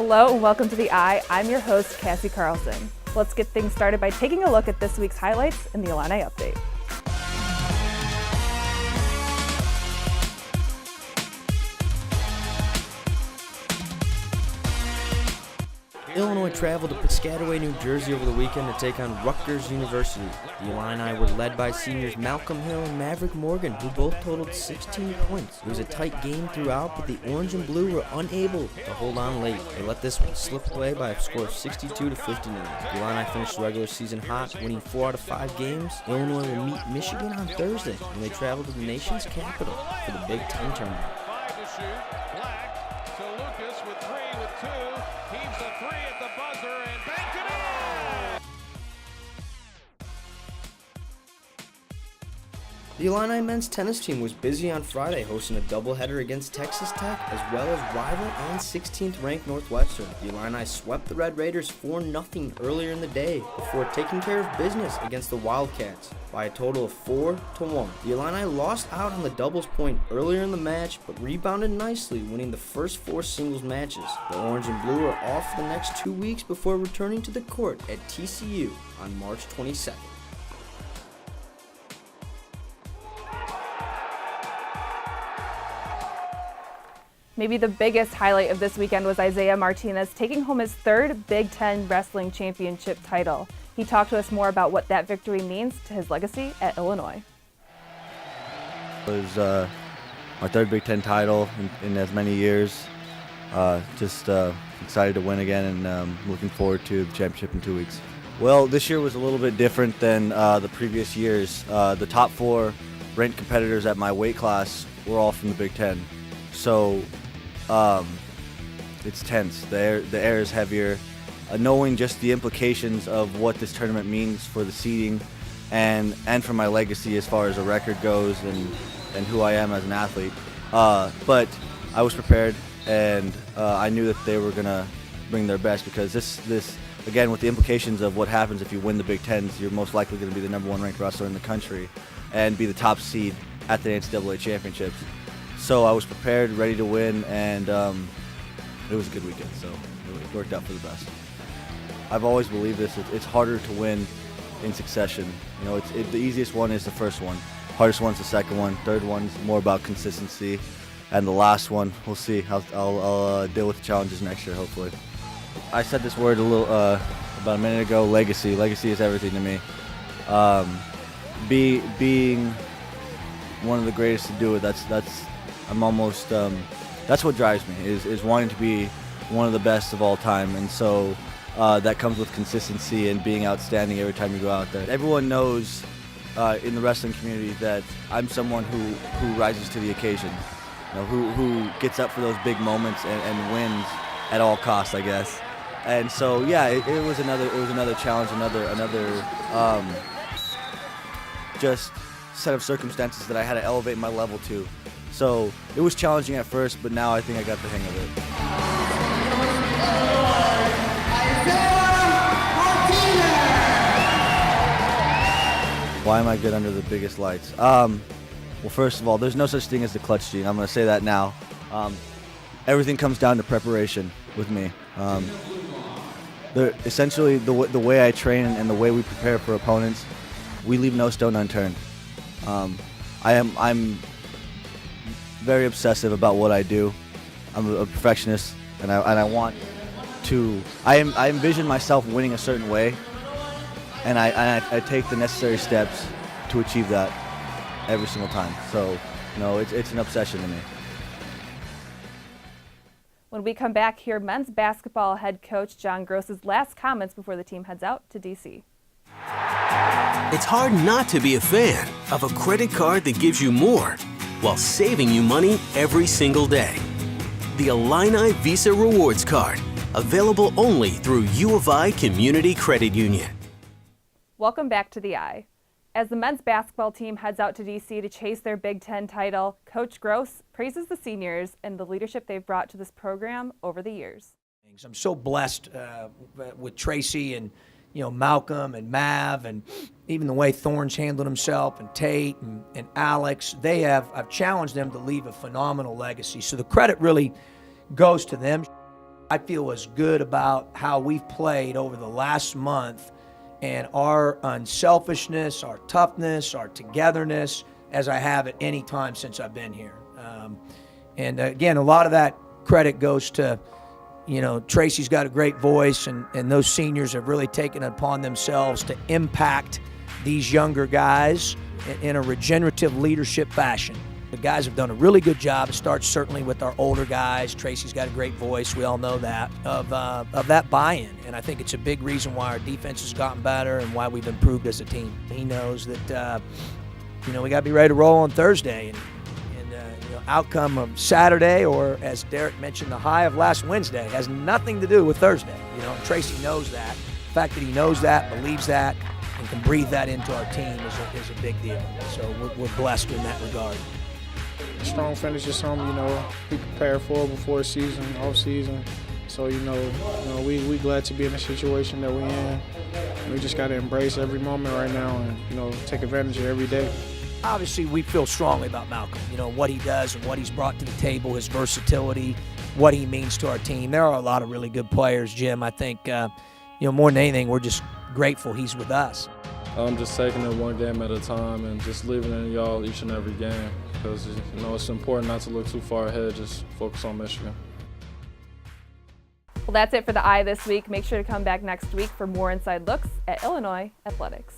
Hello and welcome to The Eye. I'm your host, Cassie Carlson. Let's get things started by taking a look at this week's highlights in the Illini Update. Illinois traveled to Piscataway, New Jersey over the weekend to take on Rutgers University. The Illini were led by seniors Malcolm Hill and Maverick Morgan, who both totaled 16 points. It was a tight game throughout, but the orange and blue were unable to hold on late. They let this one slip away by a score of 62-59. The Illini finished the regular season hot, winning 4 out of 5 games. Illinois will meet Michigan on Thursday when they travel to the nation's capital for the Big Ten tournament. 5 to shoot. Black to Lucas with 3 with 2. Heaves a 3 at the buzzer and banked it in! The Illini men's tennis team was busy on Friday hosting a doubleheader against Texas Tech as well as rival and 16th ranked Northwestern. The Illini swept the Red Raiders 4-0 earlier in the day before taking care of business against the Wildcats by a total of 4-1. The Illini lost out on the doubles point earlier in the match but rebounded nicely, winning the first 4 singles matches. The Orange and Blue are off the next 2 weeks before returning to the court at TCU on March 22nd. Maybe the biggest highlight of this weekend was Isaiah Martinez taking home his 3rd Big Ten Wrestling Championship title. He talked to us more about what that victory means to his legacy at Illinois. It was my 3rd Big Ten title in as many years. Just excited to win again and looking forward to the championship in 2 weeks. Well, this year was a little bit different than the previous years. The top 4 ranked competitors at my weight class were all from the Big Ten. So it's tense. The air is heavier. Knowing just the implications of what this tournament means for the seeding and for my legacy as far as a record goes and who I am as an athlete. But I was prepared, and I knew that they were going to bring their best because this again, with the implications of what happens if you win the Big Tens, you're most likely going to be the #1 ranked wrestler in the country and be the top seed at the NCAA championships. So I was prepared, ready to win, and it was a good weekend, so it worked out for the best. I've always believed this. It's harder to win in succession. You know, the easiest one is the first one. Hardest one's the second one. Third one's more about consistency. And the last one, we'll see. I'll deal with the challenges next year, hopefully. I said this word about a minute ago, legacy. Legacy is everything to me. Being one of the greatest to do it, that's what drives me, is wanting to be one of the best of all time. And so that comes with consistency and being outstanding every time you go out there. Everyone knows in the wrestling community that I'm someone who rises to the occasion, you know, who gets up for those big moments and wins at all costs, I guess. And so yeah, it was another challenge, another just set of circumstances that I had to elevate my level to. So it was challenging at first, but now I think I got the hang of it. Why am I good under the biggest lights? Well, first of all, there's no such thing as the clutch gene. I'm going to say that now. Everything comes down to preparation with me. Essentially, the way I train and the way we prepare for opponents, we leave no stone unturned. I'm very obsessive about what I do. I'm a perfectionist, and I want to. I envision myself winning a certain way, and I take the necessary steps to achieve that every single time. So, it's an obsession to me. When we come back, hear men's basketball head coach John Gross's last comments before the team heads out to D.C. It's hard not to be a fan of a credit card that gives you more while saving you money every single day. The Illini Visa Rewards Card, available only through U of I Community Credit Union. Welcome back to The Eye. As the men's basketball team heads out to D.C. to chase their Big Ten title, Coach Gross praises the seniors and the leadership they've brought to this program over the years. I'm so blessed with Tracy and Malcolm and Mav, and even the way Thorne's handled himself, and Tate and Alex. I've challenged them to leave a phenomenal legacy. So the credit really goes to them. I feel as good about how we've played over the last month and our unselfishness, our toughness, our togetherness as I have at any time since I've been here. And again, a lot of that credit goes to, Tracy's got a great voice, and those seniors have really taken it upon themselves to impact these younger guys in a regenerative leadership fashion. The guys have done a really good job. It starts certainly with our older guys. Tracy's got a great voice. We all know that, of that buy-in. And I think it's a big reason why our defense has gotten better and why we've improved as a team. He knows that, we got to be ready to roll on Thursday. And outcome of Saturday, or as Derek mentioned, the high of last Wednesday, has nothing to do with Thursday. And Tracy knows that. The fact that he knows that, believes that, and can breathe that into our team is a big deal. So we're blessed in that regard. Strong finish is something, we prepare for before the season, off season. So, we glad to be in the situation that we're in. We just got to embrace every moment right now and, take advantage of every day. Obviously, we feel strongly about Malcolm, what he does and what he's brought to the table, his versatility, what he means to our team. There are a lot of really good players, Jim. I think, more than anything, we're just grateful he's with us. I'm just taking it one game at a time and just leaving it in y'all each and every game because, it's important not to look too far ahead, just focus on Michigan. Well, that's it for the Eye this week. Make sure to come back next week for more inside looks at Illinois athletics.